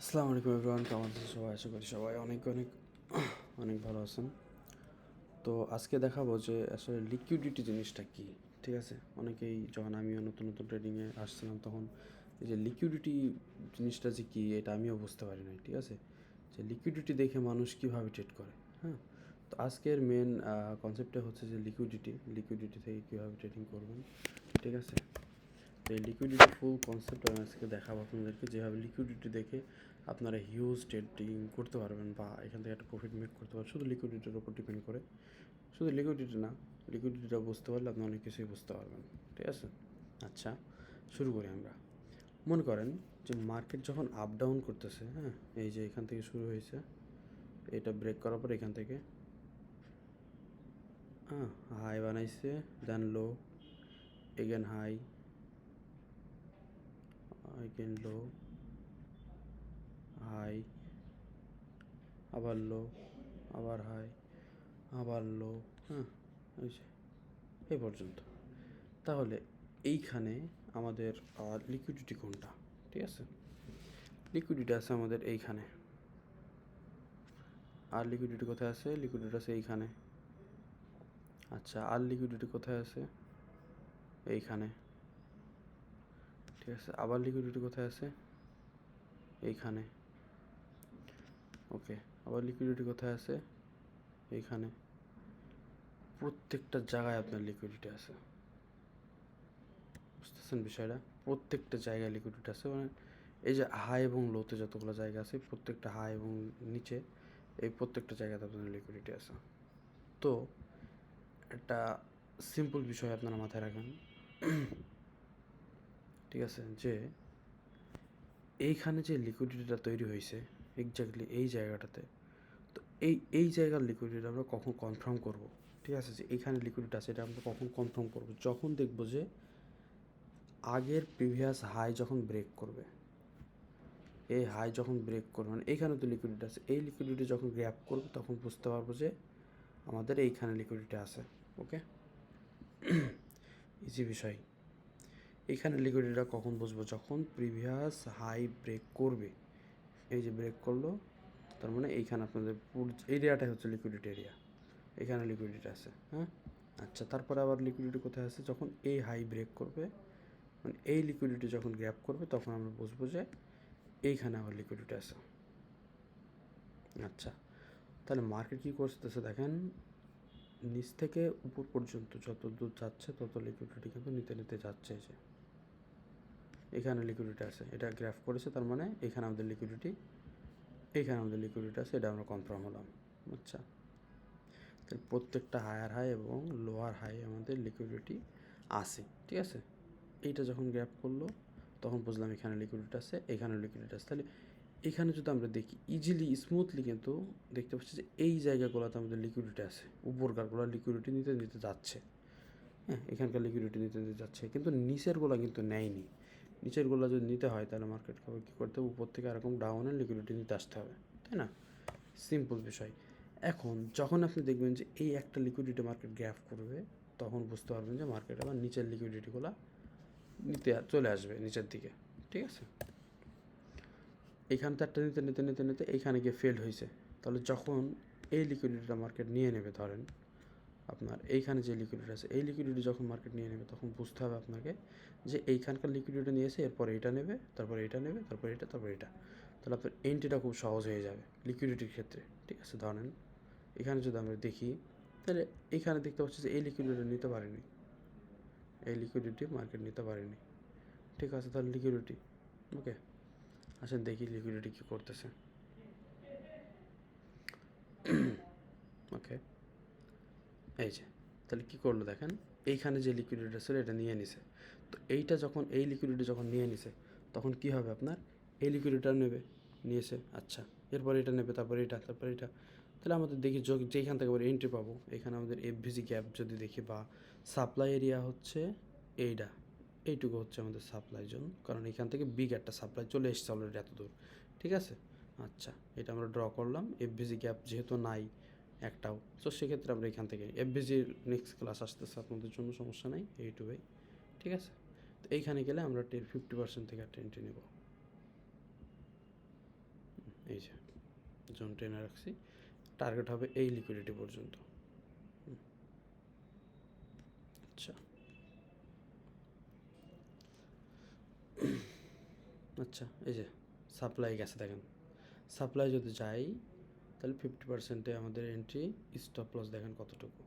আসসালামু আলাইকুম এভরিওয়ান, কেমন আছেন সবাই? আশা করি সবাই অনেক অনেক অনেক ভালো আছেন। তো আজকে দেখাবো যে আসলে লিকুইডিটি জিনিসটা কী। ঠিক আছে, অনেকেই যখন আমিও নতুন নতুন ট্রেডিংয়ে আসছিলাম তখন এই যে লিকুইডিটি জিনিসটা যে কী এটা আমিও বুঝতে পারি নাই। ঠিক আছে, যে লিকুইডিটি দেখে মানুষ কীভাবে ট্রেড করে। হ্যাঁ, তো আজকের মেন কনসেপ্টটা হচ্ছে যে লিকুইডিটি থেকে কীভাবে ট্রেডিং করবেন। ঠিক আছে, তো এই লিকুইডিটি ফুল কনসেপ্ট আমি আজকে দেখাবো আপনাদেরকে, যেভাবে লিকুইডিটি দেখে আপনারা হিউজ ট্রেডিং করতে পারবেন বা এখান থেকে একটা প্রফিট মেক করতে পারবেন। শুধু লিকুইডিটির উপর ডিপেন্ড করে, শুধু লিকুইডিটি না, লিকুইডিটিটা বুঝতে পারলে আপনি অনেক কিছুই বুঝতে পারবেন। ঠিক আছে, আচ্ছা শুরু করি আমরা। মনে করেন যে মার্কেট যখন আপ ডাউন করতেছে, হ্যাঁ, এই যে এখান থেকে শুরু হয়েছে, এটা ব্রেক করার পর এখান থেকে হ্যাঁ হাই বানাইছে, দেন লো, এগেন হাই, এগেন লো, হাই, আবার লো, আবার হাই, আবার লো, হ্যাঁ, এই যে এই পর্যন্ত। তাহলে এইখানে আমাদের লিকুইডিটি কোনটা? ঠিক আছে, লিকুইডিটি আছে আমাদের এইখানে। আর লিকুইডিটি কোথায় আছে? লিকুইডিটি আছে এইখানে। আচ্ছা, আর লিকুইডিটি কোথায় আছে? এইখানে। ঠিক আছে, আবার লিকুইডিটি কোথায় আছে? এইখানে। ওকে, আবার লিকুইডিটি কোথায় আছে? এইখানে। প্রত্যেকটা জায়গায় আপনার লিকুইডিটি আছে। বুঝতেছেন বিষয়টা? প্রত্যেকটা জায়গায় লিকুইডিটি আছে, মানে এই যে হাই এবং লোতে যতগুলো জায়গা আছে, প্রত্যেকটা হাই এবং নিচে এই প্রত্যেকটা জায়গাতে আপনার লিকুইডিটি আছে। তো একটা সিম্পল বিষয় আপনারা মাথায় রাখবেন, ঠিক আছে, যে এইখানে যে লিকুইডিটিটা তৈরি হয়েছে এক্স্যাক্টলি এই জায়গাটাতে, তো এই জায়গার লিকুইডিটি আমরা কখন কনফার্ম করব? ঠিক আছে, যে এইখানে লিকুইডিটি আছে এটা আমরা কখন কনফার্ম করব? যখন দেখব যে আগের প্রিভিয়াস হাই যখন ব্রেক করবে, এই হাই যখন ব্রেক করবে, মানে এইখানে তো লিকুইডিটি আছে, এই লিকুইডিটি যখন গ্র্যাপ করবে তখন বুঝতে পারবো যে আমাদের এইখানে লিকুইডিটি আছে। ওকে, ইজি বিষয়। এইখানে লিকুইডিটিটা কখন বুঝবো? যখন প্রিভিয়াস হাই ব্রেক করবে। এই যে ব্রেক করলো, তার মানে এইখানে আপনাদের পুরো এরিয়াটাই হচ্ছে লিকুইডিটি এরিয়া, এখানে লিকুইডিটি আছে। হ্যাঁ, আচ্ছা, তারপরে আবার লিকুইডিটি কোথায় আছে? যখন এই হাই ব্রেক করবে, মানে এই লিকুইডিটি যখন গ্র্যাপ করবে তখন আমরা বুঝবো যে এইখানে আবার লিকুইডিটি আছে। আচ্ছা, তাহলে মার্কেট কী করতেছে দেখেন, নিচ থেকে উপর পর্যন্ত যত দূর যাচ্ছে তত লিকুইডিটি কিন্তু নিতে নিতে যাচ্ছে। এই যে এখানে লিকুইডিটি আছে, এটা গ্রাফ করেছে, তার মানে এখানে আমাদের লিকুইডিটি, এইখানে আমাদের লিকুইডিটি আছে, এটা আমরা কনফার্ম হলাম। আচ্ছা, তাহলে প্রত্যেকটা হায়ার হাই এবং লোয়ার হাই আমাদের লিকুইডিটি আছে। ঠিক আছে, এইটা যখন গ্র্যাপ করলো তখন বুঝলাম এখানে লিকুইডিটি আছে, এখানে লিকুইডিটি আছে। তাহলে এখানে যদি আমরা দেখি ইজিলি স্মুথলি কিন্তু দেখতে পাচ্ছি যে এই জায়গাগুলোতে আমাদের লিকুইডিটি আছে, উপরকারগুলো লিকুইডিটি নিতে নিতে যাচ্ছে। হ্যাঁ, এখানকার লিকুইডিটি নিতে নিতে যাচ্ছে, কিন্তু নিচেরগুলো কিন্তু নেয়নি। নিচেরগুলো যদি নিতে হয় তাহলে মার্কেট কী করতে হবে? উপর থেকে এরকম ডাউনের লিকুইডিটি নিতে আসতে হবে, তাই না? সিম্পল বিষয়। এখন যখন আপনি দেখবেন যে এই একটা লিকুইডিটি মার্কেট গ্যাপ করবে, তখন বুঝতে পারবেন যে মার্কেট আবার নিচের লিকুইডিটিগুলো নিতে চলে আসবে নিচের দিকে। ঠিক আছে, এইখান থেকে নিতে নিতে নিতে নিতে এইখানে গিয়ে ফেল হয়েছে, তাহলে যখন এই লিকুইডিটিটা মার্কেট নিয়ে নেবে, ধরেন আপনার এইখানে যে লিকুইডিটি আছে, এই লিকুইডিটি যখন মার্কেট নিয়ে নেবে তখন বুঝতে হবে আপনাকে যে এইখানকার লিকুইডিটি নিয়েছে, এরপর এইটা নেবে, তারপর এটা নেবে, তারপর এটা, তারপর এটা। তাহলে আপনার এন্ট্রিটা খুব সহজ হয়ে যাবে লিকুইডিটির ক্ষেত্রে। ঠিক আছে, ধরেন এখানে যদি আমরা দেখি, তাহলে এইখানে দেখতে পাচ্ছি যে এই লিকুইডিটি নিতে পারেনি, এই লিকুইডিটি মার্কেট নিতে পারেনি। ঠিক আছে, তাহলে লিকুইডিটি ওকে, আসেন দেখি লিকুইডিটি কী করতেছে। ওকে, এই যে তাহলে কী করলো দেখেন, এইখানে যে লিকুইডিটি ছিল এটা নিয়ে নিছে। তো এইটা যখন এই লিকুইডিটি যখন নিয়ে নিছে তখন কী হবে আপনার, এই লিকুইডিটা নেবে, নিয়েছে, আচ্ছা, এরপর এটা নেবে, তারপর এটা, তারপর এটা। তাহলে আমাদের দেখি যেখান থেকে আবার এন্ট্রি পাবো, এখানে আমাদের এফভিজি গ্যাপ যদি দেখি, বা সাপ্লাই এরিয়া হচ্ছে এইটা, এইটুকু হচ্ছে আমাদের সাপ্লাই জোন, কারণ এখান থেকে বিগ একটা সাপ্লাই চলে এসছে অলরেডি এত দূর। ঠিক আছে, আচ্ছা, এটা আমরা ড্র করলাম। এফভিজি গ্যাপ যেহেতু নাই একটাও, তো সেক্ষেত্রে আমরা এখান থেকে এফভিজির নেক্সট ক্লাস আসতেছে আপনাদের জন্য, সমস্যা নেই, ইউটিউবে। ঠিক আছে, তো এইখানে গেলে আমরা 50% থেকে একটা এন্ট্রি নেব। এই যে জোন টেনে রাখছি, টার্গেট হবে এই লিকুইডিটি পর্যন্ত। আচ্ছা আচ্ছা, এই যে সাপ্লাই গেছে দেখেন, সাপ্লাই যদি যাই তাহলে 50%-এ আমাদের এন্ট্রি, স্টপ লস দেখেন কতটুকু।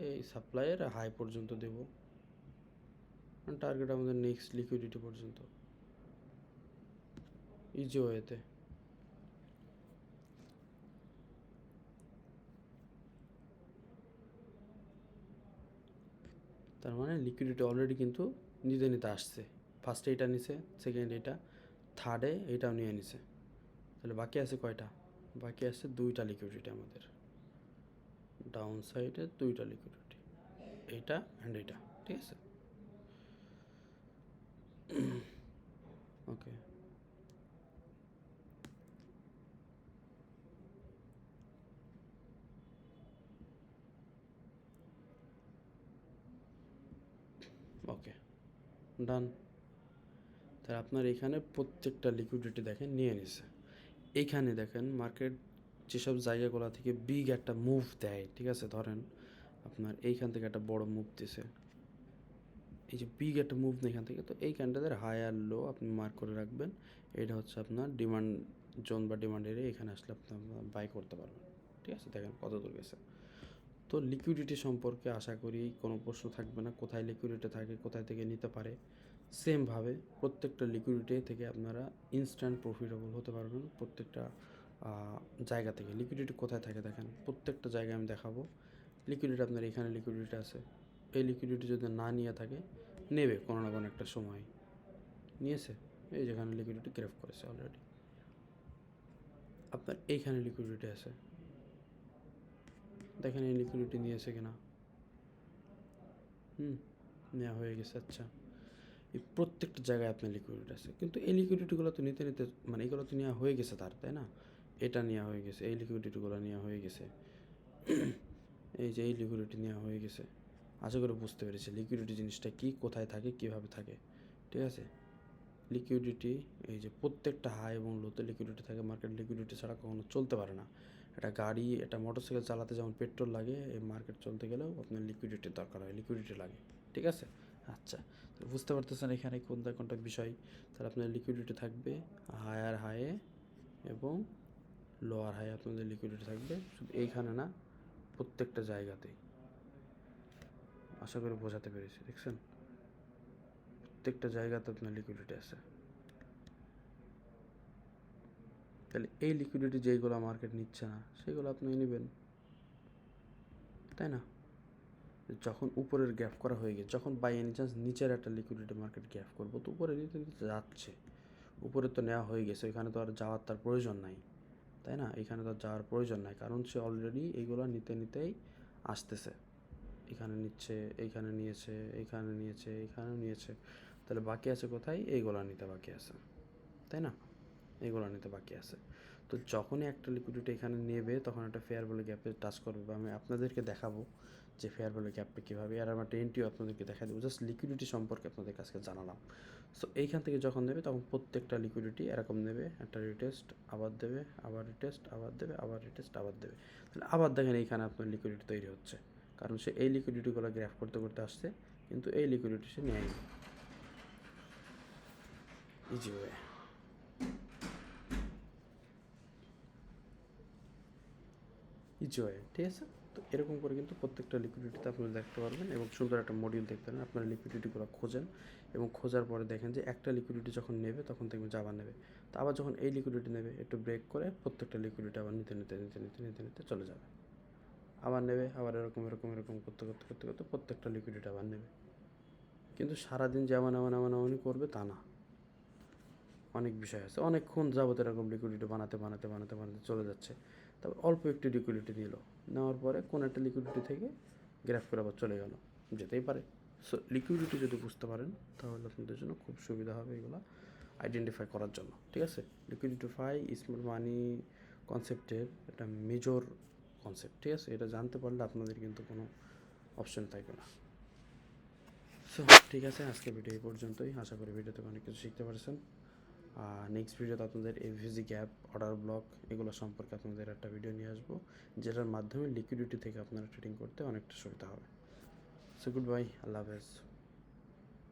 এই সাপ্লাইয়ের হাই পর্যন্ত দেব, টার্গেট আমাদের নেক্সট লিকুইডিটি পর্যন্ত, ইজি ওয়েতে। তার মানে লিকুইডিটি অলরেডি কিন্তু নিতে নিতে আসছে, ফার্স্টে এটা নিছে, সেকেন্ড এটা, থার্ডে এটাও নিয়ে নিছে, তাহলে বাকি আছে কয়টা? বাকি আছে 2টা লিকুইডিটি আমাদের, ডাউন সাইডে 2টা লিকুইডিটি, এইটা অ্যান্ড এইটা, ঠিক আছে। ওকে, ওকে, ডান। তাহলে আপনার এখানে প্রত্যেকটা লিকুইডিটি দেখেন নিয়ে নিছে। এইখানে দেখেন মার্কেট যেসব জায়গাগুলো থেকে বিগ একটা মুভ দেয়, ঠিক আছে, ধরেন আপনার এইখান থেকে একটা বড় মুভ দিছে, এই যে বিগ একটা মুভ নেই এখান থেকে, তো এই ক্যান্ডেলের হাই আর লো আপনি মার্ক করে রাখবেন। এটা হচ্ছে আপনার ডিমান্ড জোন বা ডিমান্ড এরিয়া, এখানে আসলে আপনি বাই করতে পারবেন, ঠিক আছে। দেখেন কত দূর গেছে। তো লিকুইডিটি সম্পর্কে আশা করি কোনো প্রশ্ন থাকবে না, কোথায় লিকুইডিটি থাকে, কোথায় থেকে নিতে পারে। সেমভাবে প্রত্যেকটা লিকুইডিটি থেকে আপনারা ইনস্ট্যান্ট প্রফিটেবল হতে পারবেন। প্রত্যেকটা জায়গা থেকে লিকুইডিটি কোথায় থাকে দেখেন, প্রত্যেকটা জায়গায় আমি দেখাবো। লিকুইডিটি আপনার এখানে লিকুইডিটি আছে, এই লিকুইডিটি যদি না নিয়ে থাকে নেবে কোনো না কোনো একটা সময়, নিয়েছে, এই যেখানে লিকুইডিটি গ্রেফ করেছে অলরেডি। আপনার এইখানে লিকুইডিটি আছে, দেখেন এই লিকুইডিটি নিয়েছে কিনা, নেওয়া হয়ে গেছে। আচ্ছা, এই প্রত্যেকটা জায়গায় আপনার লিকুইডিটি আছে, কিন্তু এই লিকুইডিটিগুলো তো নিতে নিতে মানে এগুলো তো নেওয়া হয়ে গেছে তার, তাই না? এটা নেওয়া হয়ে গেছে, এই লিকুইডিটিগুলো নেওয়া হয়ে গেছে, এই যে এই লিকুইডিটি নেওয়া হয়ে গেছে। আশা করে বুঝতে পেরেছি লিকুইডিটি জিনিসটা কী, কোথায় থাকে, কীভাবে থাকে, ঠিক আছে। লিকুইডিটি এই যে প্রত্যেকটা হাই এবং লোতে লিকুইডিটি থাকে। মার্কেট লিকুইডিটি ছাড়া কখনো চলতে পারে না। একটা গাড়ি, একটা মোটরসাইকেল চালাতে যেমন পেট্রোল লাগে, এই মার্কেট চলতে গেলেও আপনার লিকুইডিটির দরকার হয়, লিকুইডিটি লাগে, ঠিক আছে। আচ্ছা, তো বুঝতে পারতেছেন এখানে কোনটা কোনটা বিষয়। তাহলে আপনার লিকুইডিটি থাকবে হায়ার হাইয়ে এবং লোয়ার হাই, আপনাদের লিকুইডিটি থাকবে, শুধু এইখানে না, প্রত্যেকটা জায়গাতেই। আশা করি বোঝাতে পেরেছি, দেখছেন প্রত্যেকটা জায়গাতে আপনার লিকুইডিটি আছে। তাহলে এই লিকুইডিটি যেইগুলো মার্কেট নিচ্ছে না সেগুলো আপনি নেবেন, তাই না? যখন উপরের গ্যাপ করা হয়ে গেছে, যখন বাই এনি চান্স নিচের একটা লিকুইডিটি মার্কেট গ্যাপ করবো, তো উপরে নিতে নিতে যাচ্ছে, উপরে তো নেওয়া হয়ে গেছে, ওইখানে তো আর যাওয়ার তার প্রয়োজন নাই, তাই না? এখানে তো যাওয়ার প্রয়োজন নাই, কারণ সে অলরেডি এইগুলো নিতে নিতেই আসতেছে। এখানে নিচ্ছে, এইখানে নিয়েছে, এইখানে নিয়েছে, এইখানেও নিয়েছে, তাহলে বাকি আছে কোথায়? এইগুলো নিতে বাকি আছে, তাই না? এইগুলো নিতে বাকি আছে। তো যখনই একটা লিকুইডিটি এখানে নেবে তখন একটা ফেয়ার ভ্যালু গ্যাপে টাচ করবে, বা আমি আপনাদেরকে দেখাবো যে ফেয়ার ভ্যালু গ্যাপটা কীভাবে, আর আমার টেনটিও আপনাদেরকে দেখা দেবো। জাস্ট লিকুইডিটি সম্পর্কে আপনাদের কাছে জানালাম। সো এইখান থেকে যখন নেবে তখন প্রত্যেকটা লিকুইডিটি এরকম নেবে, একটা রিটেস্ট, আবার দেবে, আবার রিটেস্ট, আবার দেবে, আবার রিটেস্ট, আবার দেবে, তাহলে আবার দেখেন এইখানে আপনার লিকুইডিটি তৈরি হচ্ছে, কারণ সে এই লিকুইডিটিগুলো গ্রাফ করতে করতে আসছে, কিন্তু এই লিকুইডিটি সে নেয়নি। ইজি ওয়ে, ইজি ওয়ে, ঠিক আছে। তো এরকম করে কিন্তু প্রত্যেকটা লিকুইডিটিতে আপনারা দেখতে পারবেন, এবং সুন্দর একটা মডিউল দেখতে পারেন। আপনারা লিকুইডিটিগুলো খোঁজেন, এবং খোঁজার পরে দেখেন যে একটা লিকুইডিটি যখন নেবে তখন দেখবেন যে আবার নেবে, তো আবার যখন এই লিকুইডিটি নেবে একটু ব্রেক করে প্রত্যেকটা লিকুইডিটি আবার নিতে নিতে নিতে নিতে নিতে নিতে চলে যাবে, আবার নেবে, আবার এরকম এরকম এরকম করতে করতে করতে করতে প্রত্যেকটা লিকুইডিটি আবার নেবে। কিন্তু সারাদিন যেমন এমন এমন এমনই করবে তা না, অনেক বিষয় আছে, অনেকক্ষণ যাবত এরকম লিকুইডিটি বানাতে বানাতে বানাতে বানাতে চলে যাচ্ছে, তারপর অল্প একটু লিকুইডিটি নিল, নেওয়ার পরে কোনো একটা লিকুইডিটি থেকে গ্রাফ করে আবার চলে গেল, যেতেই পারে। সো লিকুইডিটি যদি বুঝতে পারেন তাহলে আপনাদের জন্য খুব সুবিধা হবে এগুলো আইডেন্টিফাই করার জন্য, ঠিক আছে। লিকুইডিফাই স্মার্ট মানি কনসেপ্টের একটা মেজর কনসেপ্ট, ঠিক আছে। এটা জানতে পারলে আপনাদের কিন্তু কোনো অপশন থাকবে না। সো ঠিক আছে, আজকে ভিডিও এই পর্যন্তই। আশা করি ভিডিওতে অনেক কিছু শিখতে পারছেন। নেক্সট ভিডিওতে আপনাদের এভিজি গ্যাপ, অর্ডার ব্লক এগুলো সম্পর্কে আপনাদের একটা ভিডিও নিয়ে আসবো, যেটার মাধ্যমে লিকুইডিটি থেকে আপনারা ট্রেডিং করতে অনেকটা সুবিধা হবে। সো গুড বাই, আল্লাহ হাফেজ।